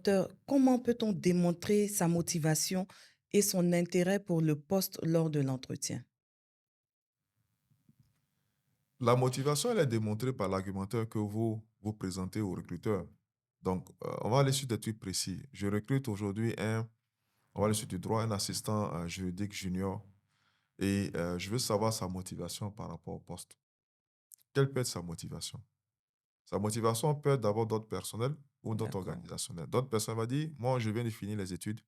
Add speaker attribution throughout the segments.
Speaker 1: docteur, comment peut-on démontrer sa motivation et son intérêt pour le poste lors de l'entretien?
Speaker 2: La motivation, elle est démontrée par l'argumentaire que vous présentez au recruteur. Donc, on va aller sur des trucs précis. Je recrute aujourd'hui on va aller sur du droit, un assistant juridique junior et je veux savoir sa motivation par rapport au poste. Quelle peut être sa motivation? Sa motivation peut être d'abord d'ordre personnel ou d'ordre
Speaker 1: D'accord,
Speaker 2: organisationnel. D'autres personnes vont dire, moi, je viens de finir les études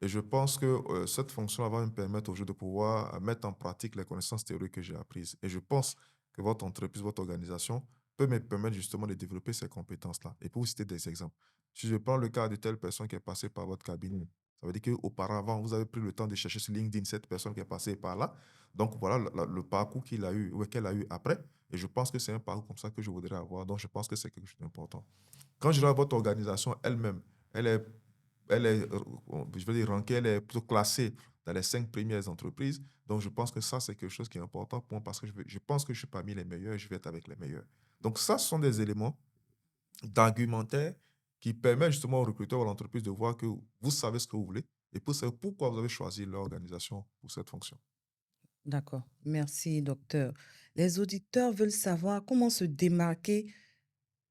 Speaker 2: et je pense que cette fonction va me permettre aujourd'hui de pouvoir mettre en pratique les connaissances théoriques que j'ai apprises. Et je pense que votre entreprise, votre organisation peut me permettre justement de développer ces compétences-là. Et pour vous citer des exemples, si je prends le cas de telle personne qui est passée par votre cabinet, ça veut dire qu'auparavant, vous avez pris le temps de chercher sur LinkedIn cette personne qui est passée par là. Donc voilà le parcours qu'il a eu ou qu'elle a eu après. Et je pense que c'est un parcours comme ça que je voudrais avoir. Donc je pense que c'est quelque chose d'important. Quand je regarde votre organisation elle-même, elle est je veux dire, rankée, elle est plutôt classée dans les 5 premières entreprises. Donc, je pense que ça, c'est quelque chose qui est important pour moi parce que je pense que je suis parmi les meilleurs et je vais être avec les meilleurs. Donc, ça, ce sont des éléments d'argumentaire qui permettent justement aux recruteurs ou à l'entreprise de voir que vous savez ce que vous voulez et pour savoir pourquoi vous avez choisi l'organisation pour cette fonction.
Speaker 1: d'accord. Merci, docteur. Les auditeurs veulent savoir comment se démarquer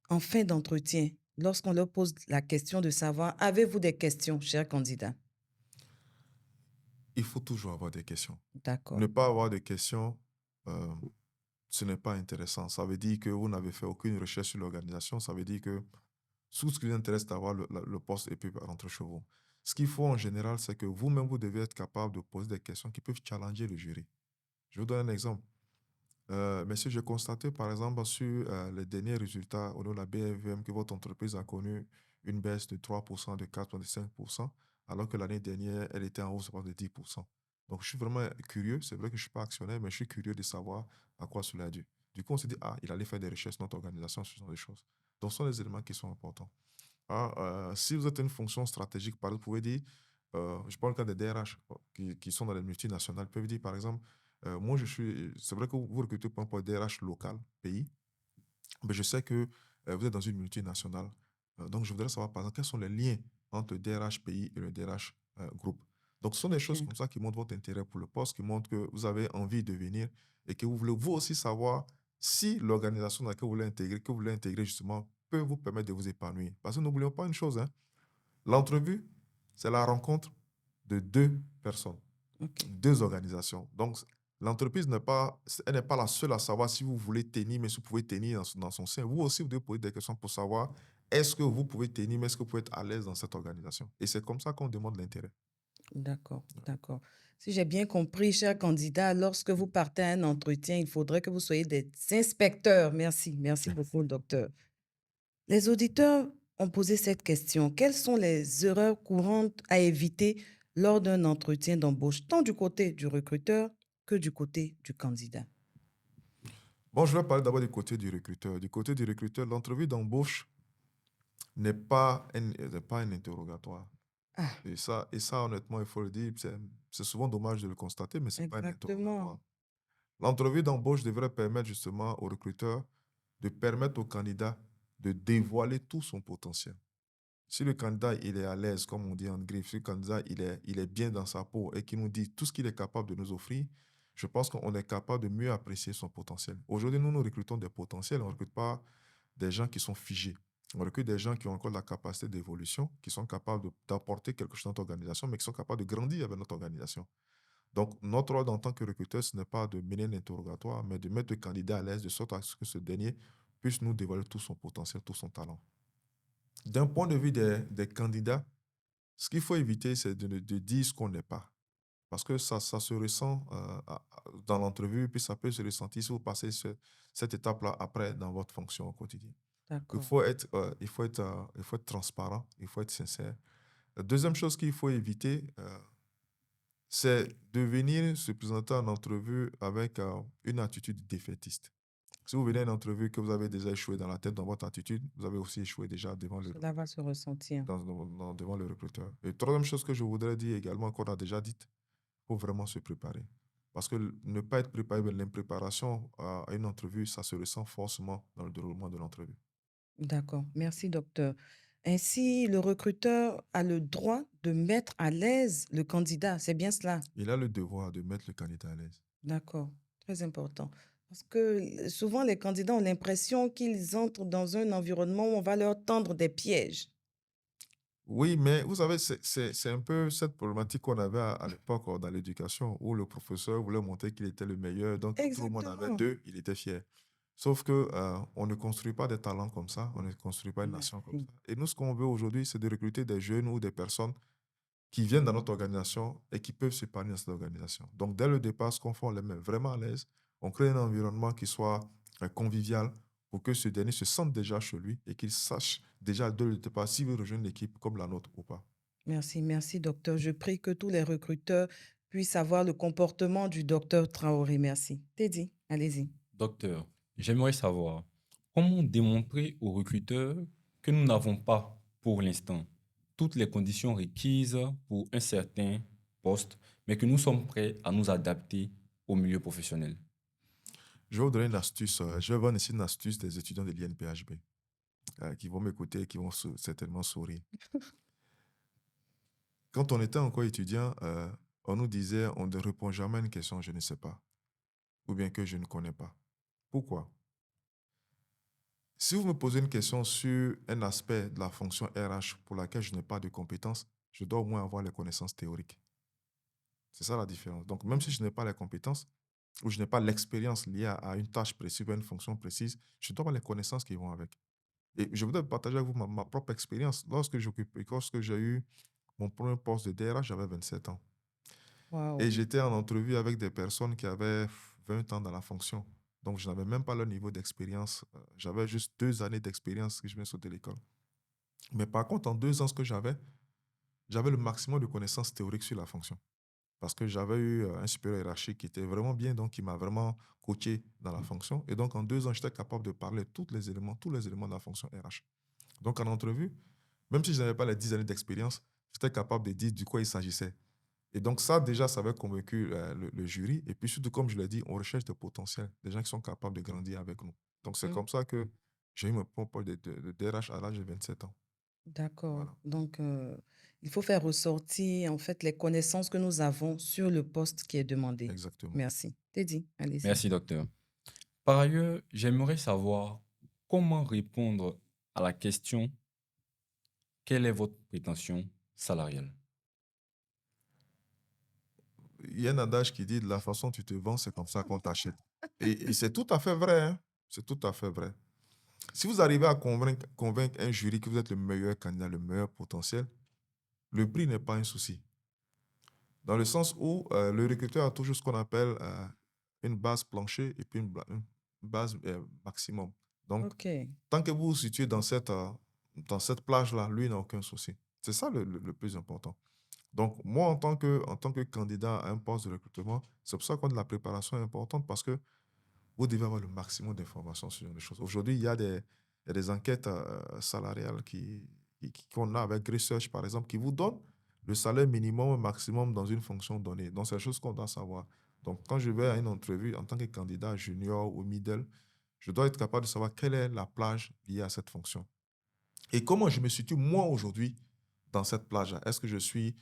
Speaker 1: en fin d'entretien lorsqu'on leur pose la question de savoir, avez-vous des questions, cher candidat?
Speaker 2: Il faut toujours avoir des questions.
Speaker 1: D'accord.
Speaker 2: Ne pas avoir de questions, euh, ce n'est pas intéressant. Ça veut dire que vous n'avez fait aucune recherche sur l'organisation. Ça veut dire que tout ce qui vous intéresse, d'avoir le poste et puis rentrer chez vous. Ce qu'il faut en général, c'est que vous-même, vous devez être capable de poser des questions qui peuvent challenger le jury. Je vous donne un exemple. Messieurs, j'ai constaté, par exemple, sur les derniers résultats au niveau de la BFM, que votre entreprise a connu une baisse de 3%, de 4%, de 5%, alors que l'année dernière, elle était en hausse de 10%. Donc, je suis vraiment curieux. C'est vrai que je ne suis pas actionnaire, mais je suis curieux de savoir à quoi cela a dû. Du coup, on s'est dit, ah, il allait faire des recherches dans notre organisation sur ce genre de choses. Donc, ce sont les éléments qui sont importants. Ah, si vous êtes une fonction stratégique, par exemple, vous pouvez dire, je prends le cas des DRH qui sont dans les multinationales, peuvent dire, par exemple, moi, c'est vrai que vous recrutez pour un poste DRH local, pays, mais je sais que vous êtes dans une multinationale. Donc, je voudrais savoir, par exemple, quels sont les liens entre le DRH pays et le DRH groupe. Donc, ce sont des choses
Speaker 1: OK.
Speaker 2: comme ça qui montrent votre intérêt pour le poste, qui montrent que vous avez envie de venir et que vous voulez vous aussi savoir si l'organisation dans laquelle vous voulez intégrer, que vous voulez intégrer justement, peut vous permettre de vous épanouir. Parce que n'oublions pas une chose, hein, l'entrevue, c'est la rencontre de deux personnes,
Speaker 1: OK.
Speaker 2: deux organisations. Donc, l'entreprise elle n'est pas la seule à savoir si vous voulez tenir, mais si vous pouvez tenir dans son sein. Vous aussi, vous devez poser des questions pour savoir est-ce que vous pouvez tenir, mais est-ce que vous pouvez être à l'aise dans cette organisation. Et c'est comme ça qu'on demande l'intérêt.
Speaker 1: D'accord, d'accord. Si j'ai bien compris, cher candidat, lorsque vous partez à un entretien, il faudrait que vous soyez des inspecteurs. Merci, merci beaucoup, docteur. Les auditeurs ont posé cette question. Quelles sont les erreurs courantes à éviter lors d'un entretien d'embauche, tant du côté du recruteur que du côté du candidat?
Speaker 2: Bon, je vais parler d'abord du côté du recruteur. Du côté du recruteur, l'entrevue d'embauche n'est pas un interrogatoire.
Speaker 1: Ah,
Speaker 2: Et ça, honnêtement, il faut le dire, c'est souvent dommage de le constater, mais ce n'est pas un
Speaker 1: exactement.
Speaker 2: interrogatoire. L'entrevue d'embauche devrait permettre justement au recruteur de permettre au candidat de dévoiler tout son potentiel. Si le candidat il est à l'aise, comme on dit en griffe, si le candidat il est bien dans sa peau et qu'il nous dit tout ce qu'il est capable de nous offrir, je pense qu'on est capable de mieux apprécier son potentiel. Aujourd'hui, nous recrutons des potentiels, on ne recrute pas des gens qui sont figés. On recrute des gens qui ont encore la capacité d'évolution, qui sont capables d'apporter quelque chose à notre organisation, mais qui sont capables de grandir avec notre organisation. Donc, notre rôle en tant que recruteur, ce n'est pas de mener l'interrogatoire, mais de mettre le candidat à l'aise de sorte à ce que ce dernier puisse nous dévoiler tout son potentiel, tout son talent. D'un point de vue des candidats, ce qu'il faut éviter, c'est de dire ce qu'on n'est pas. Parce que ça se ressent dans l'entrevue, puis ça peut se ressentir si vous passez cette étape-là après dans votre fonction au quotidien.
Speaker 1: D'accord.
Speaker 2: Il faut être transparent, il faut être sincère. La deuxième chose qu'il faut éviter, c'est de venir se présenter en entrevue avec une attitude défaitiste. Si vous venez à une entrevue que vous avez déjà échoué dans la tête dans votre attitude, vous avez aussi échoué déjà
Speaker 1: Cela va se ressentir.
Speaker 2: devant le recruteur. Et troisième chose que je voudrais dire également, qu'on a déjà dit, il faut vraiment se préparer. Parce que ne pas être préparé, mais l'impréparation à une entrevue, ça se ressent forcément dans le déroulement de l'entrevue.
Speaker 1: D'accord. Merci, docteur. Ainsi, le recruteur a le droit de mettre à l'aise le candidat. C'est bien cela.
Speaker 2: Il a le devoir de mettre le candidat à l'aise.
Speaker 1: D'accord, très important. Parce que souvent, les candidats ont l'impression qu'ils entrent dans un environnement où on va leur tendre des pièges.
Speaker 2: Oui, mais vous savez, c'est un peu cette problématique qu'on avait à l'époque dans l'éducation, où le professeur voulait montrer qu'il était le meilleur. Donc, tout le monde avait
Speaker 1: Exactement.
Speaker 2: deux, il était fier. Sauf que on ne construit pas des talents comme ça, on ne construit pas une nation comme
Speaker 1: Merci.
Speaker 2: ça. Et nous, ce qu'on veut aujourd'hui, c'est de recruter des jeunes ou des personnes qui viennent dans notre organisation et qui peuvent s'épanouir dans cette organisation. Donc, dès le départ, ce qu'on fait, on les met vraiment à l'aise. On crée un environnement qui soit convivial pour que ce dernier se sente déjà chez lui et qu'il sache déjà dès le départ s'il veut rejoindre l'équipe comme la nôtre ou pas.
Speaker 1: Merci, merci, docteur. Je prie que tous les recruteurs puissent avoir le comportement du docteur Traoré. Merci. Teddy, allez-y.
Speaker 3: Docteur, j'aimerais savoir comment démontrer aux recruteurs que nous n'avons pas, pour l'instant, toutes les conditions requises pour un certain poste, mais que nous sommes prêts à nous adapter au milieu professionnel.
Speaker 2: Je vais vous donner une astuce. Je vais vous donner ici une astuce des étudiants de l'INPHB qui vont m'écouter et qui vont certainement sourire. Quand on était encore étudiant, on nous disait on ne répond jamais à une question je ne sais pas ou bien que je ne connais pas. Pourquoi? Si vous me posez une question sur un aspect de la fonction RH pour laquelle je n'ai pas de compétences, je dois au moins avoir les connaissances théoriques. C'est ça la différence. Donc, même si je n'ai pas les compétences ou je n'ai pas l'expérience liée à une tâche précise ou à une fonction précise, je dois avoir les connaissances qui vont avec. Et je voudrais partager avec vous ma propre expérience. Lorsque j'ai eu mon premier poste de DRH, j'avais 27 ans. Et
Speaker 1: Waouh.
Speaker 2: j'étais en entrevue avec des personnes qui avaient 20 ans dans la fonction. Donc, je n'avais même pas leur niveau d'expérience. J'avais juste 2 années d'expérience que je venais de sauter l'école. Mais par contre, en 2 ans, ce que j'avais le maximum de connaissances théoriques sur la fonction. Parce que j'avais eu un supérieur hiérarchique qui était vraiment bien, donc qui m'a vraiment coaché dans la fonction. Et donc, en 2 ans, j'étais capable de parler tous les éléments de la fonction RH. Donc, en entrevue, même si je n'avais pas les 10 années d'expérience, j'étais capable de dire du quoi il s'agissait. Et donc, ça, déjà, ça avait convaincu le jury. Et puis, surtout, comme je l'ai dit, on recherche des potentiels, des gens qui sont capables de grandir avec nous. Donc, c'est
Speaker 1: Mm,
Speaker 2: comme ça que j'ai eu mon poste de DRH à l'âge de 27 ans.
Speaker 1: d'accord.
Speaker 2: Voilà,
Speaker 1: Donc, il faut faire ressortir en fait les connaissances que nous avons sur le poste qui est demandé.
Speaker 2: exactement.
Speaker 1: Merci. Teddy, allez-y.
Speaker 3: Merci, docteur. Par ailleurs, j'aimerais savoir comment répondre à la question quelle est votre prétention salariale?
Speaker 2: Il y a un adage qui dit de la façon dont tu te vends, c'est comme ça qu'on t'achète. Et c'est tout à fait vrai. Hein. C'est tout à fait vrai. Si vous arrivez à convaincre un jury que vous êtes le meilleur candidat, le meilleur potentiel, le prix n'est pas un souci. Dans le sens où le recruteur a toujours ce qu'on appelle une base plancher et puis une base maximum. Donc,
Speaker 1: OK.
Speaker 2: tant que vous vous situez dans cette plage-là, lui n'a aucun souci. C'est ça le plus important. Donc, moi, en tant que candidat à un poste de recrutement, c'est pour ça que la préparation est importante parce que vous devez avoir le maximum d'informations sur les choses. Aujourd'hui, il y a des enquêtes salariales qu'on a avec Research, par exemple, qui vous donnent le salaire minimum et maximum dans une fonction donnée. Donc, c'est des choses qu'on doit savoir. Donc, quand je vais à une entrevue en tant que candidat junior ou middle, je dois être capable de savoir quelle est la plage liée à cette fonction. Et comment je me situe, moi, aujourd'hui, dans cette plage-là. Est-ce que je suis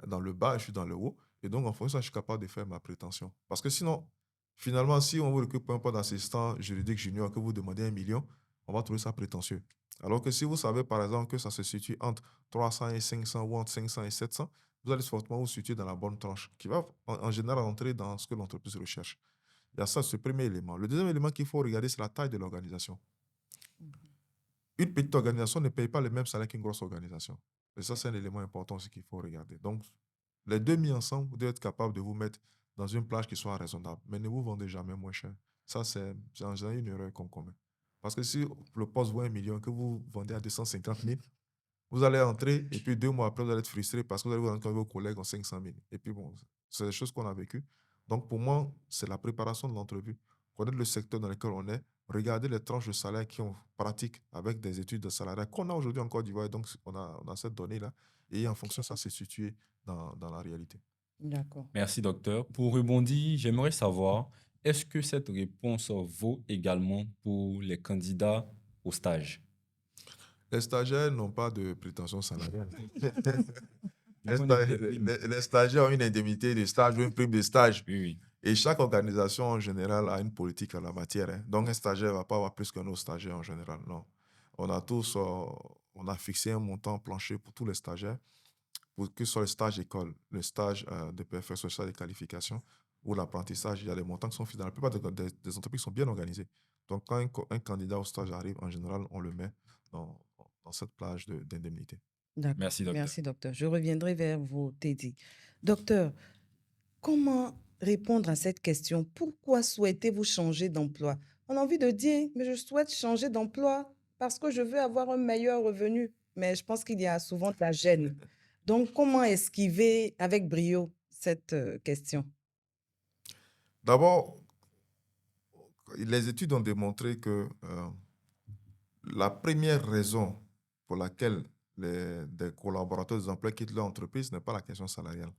Speaker 2: dans le bas, je suis dans le haut? Et donc, en fonction de ça, je suis capable de faire ma prétention. Parce que sinon, finalement, si on vous recrute pour un poste d'assistant juridique junior, que vous demandez 1 million, on va trouver ça prétentieux. Alors que si vous savez, par exemple, que ça se situe entre 300 et 500 ou entre 500 et 700, vous allez fortement vous situer dans la bonne tranche, qui va en général entrer dans ce que l'entreprise recherche. Il y a ça, ce premier élément. Le deuxième élément qu'il faut regarder, c'est la taille de l'organisation. Une petite organisation ne paye pas le même salaire qu'une grosse organisation. Et ça, c'est un élément important aussi qu'il faut regarder. Donc, les deux mis ensemble, vous devez être capable de vous mettre dans une plage qui soit raisonnable. Mais ne vous vendez jamais moins cher. Ça, c'est en général une erreur qu'on commet. Parce que si le poste vaut 1 million, que vous vendez à 250 000, vous allez entrer et puis 2 mois après, vous allez être frustré parce que vous allez vous rendre compte que vos collègues ont 500 000. Et puis bon, c'est des choses qu'on a vécues. Donc pour moi, c'est la préparation de l'entrevue. Connaître le secteur dans lequel on est, regarder les tranches de salaire qui ont pratique avec des études de salariat qu'on a aujourd'hui en Côte d'Ivoire. Donc on a cette donnée-là. Et en fonction, ça s'est situé dans la réalité.
Speaker 1: D'accord.
Speaker 3: Merci, docteur. Pour rebondir, j'aimerais savoir, est-ce que cette réponse vaut également pour les candidats au stage?
Speaker 2: Les stagiaires n'ont pas de prétention salariale. Les,
Speaker 3: On
Speaker 2: sta-
Speaker 3: est des primes.
Speaker 2: les stagiaires ont une indemnité de stage ou une prime de stage.
Speaker 3: Oui, oui.
Speaker 2: Et chaque organisation en général a une politique en la matière, hein. Donc un stagiaire ne va pas avoir plus qu'un autre stagiaire en général. Non. On a tous, on a fixé un montant plancher pour tous les stagiaires, pour que ce soit le stage école, le stage de PFS, le stage de qualification ou l'apprentissage. Il y a des montants qui sont fixés. Dans la plupart des entreprises sont bien organisées. Donc quand un candidat au stage arrive, en général, on le met dans, dans cette plage d'indemnité.
Speaker 1: D'accord.
Speaker 3: Merci, docteur.
Speaker 1: Merci, docteur. Je reviendrai vers vous, Teddy. Docteur, comment répondre à cette question? Pourquoi souhaitez-vous changer d'emploi? On a envie de dire, mais je souhaite changer d'emploi parce que je veux avoir un meilleur revenu. Mais je pense qu'il y a souvent de la gêne. Donc, comment esquiver avec brio cette question?
Speaker 2: D'abord, les études ont démontré que la première raison pour laquelle des collaborateurs des emplois quittent leur entreprise n'est pas la question salariale.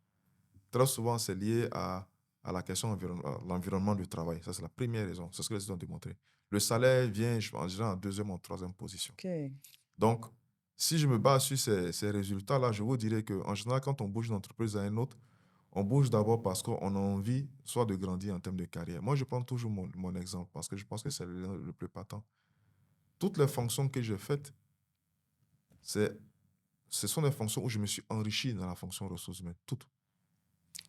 Speaker 2: Très souvent, c'est lié à la question à l'environnement du travail. Ça, c'est la première raison. C'est ce que les études ont démontré. Le salaire vient en général en deuxième ou en troisième position.
Speaker 1: OK.
Speaker 2: Donc, si je me base sur ces résultats-là, je vous dirais qu'en général, quand on bouge d'une entreprise à une autre, on bouge d'abord parce qu'on a envie soit de grandir en termes de carrière. Moi, je prends toujours mon exemple parce que je pense que c'est le plus patent. Toutes les fonctions que j'ai faites, ce sont des fonctions où je me suis enrichi dans la fonction ressources humaines. Toutes.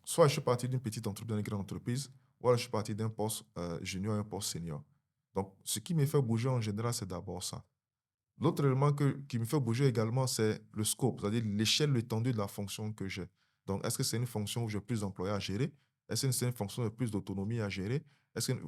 Speaker 2: Soit je suis parti d'une petite entreprise dans une grande entreprise, ou alors je suis parti d'un poste junior à un poste senior. Donc, ce qui me fait bouger en général, c'est d'abord ça. L'autre élément qui me fait bouger également, c'est le scope, c'est-à-dire l'échelle, l'étendue de la fonction que j'ai. Donc, est-ce que c'est une fonction où j'ai plus d'employés à gérer? Est-ce que c'est une fonction où j'ai plus d'autonomie à gérer? Est-ce que...